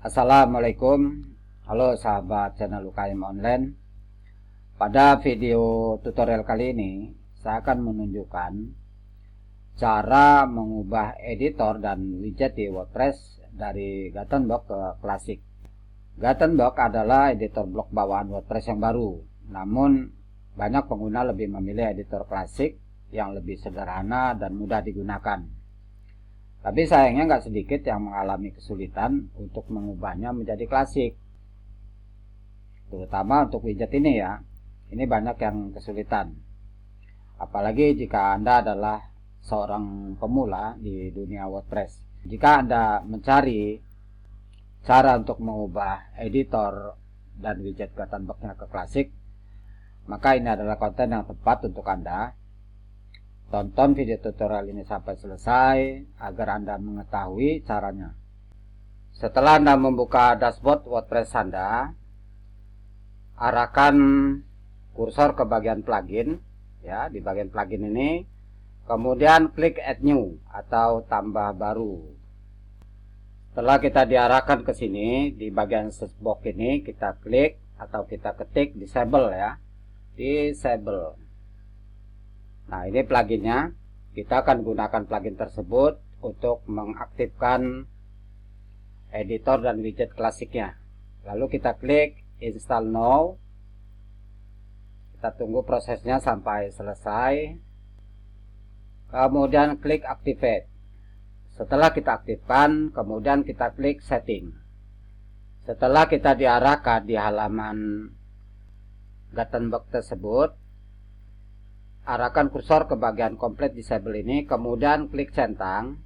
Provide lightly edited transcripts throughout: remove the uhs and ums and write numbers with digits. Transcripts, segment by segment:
Assalamualaikum. Halo sahabat channel UKM Online. Pada video tutorial kali ini saya akan menunjukkan cara mengubah editor dan widget di WordPress dari Gutenberg ke Classic. Gutenberg adalah editor blok bawaan WordPress yang baru, namun banyak pengguna lebih memilih editor Classic yang lebih sederhana dan mudah digunakan. Tapi sayangnya nggak sedikit yang mengalami kesulitan untuk mengubahnya menjadi klasik. Terutama untuk widget ini ya. Ini banyak yang kesulitan. Apalagi jika Anda adalah seorang pemula di dunia WordPress. Jika Anda mencari cara untuk mengubah editor dan widget Gutenberg-nya ke klasik, maka ini adalah konten yang tepat untuk Anda. Tonton video tutorial ini sampai selesai agar Anda mengetahui caranya. Setelah Anda membuka dashboard WordPress Anda, arahkan kursor ke bagian plugin ya, di bagian plugin ini, kemudian klik add new atau tambah baru. Setelah kita diarahkan ke sini, di bagian search box ini kita klik atau kita ketik disable ya. Disable. Nah, ini pluginnya. Kita akan gunakan plugin tersebut untuk mengaktifkan editor dan widget klasiknya. Lalu kita klik install now. Kita tunggu prosesnya sampai selesai. Kemudian klik activate. Setelah kita aktifkan, kemudian kita klik setting. Setelah kita diarahkan di halaman Gutenberg tersebut, arahkan kursor ke bagian complete disable ini, kemudian klik centang.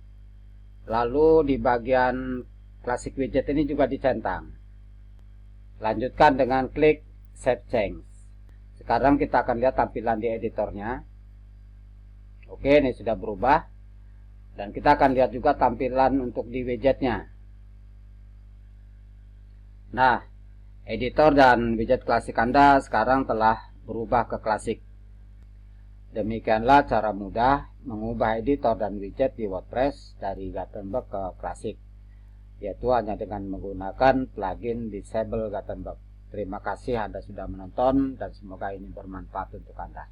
Lalu di bagian classic widget ini juga dicentang. Lanjutkan dengan klik save change. Sekarang kita akan lihat tampilan di editornya. Oke, ini sudah berubah. Dan kita akan lihat juga tampilan untuk di widgetnya. Nah, editor dan widget klasik Anda sekarang telah berubah ke klasik. Demikianlah cara mudah mengubah editor dan widget di WordPress dari Gutenberg ke Classic, yaitu hanya dengan menggunakan plugin Disable Gutenberg. Terima kasih Anda sudah menonton dan semoga ini bermanfaat untuk Anda.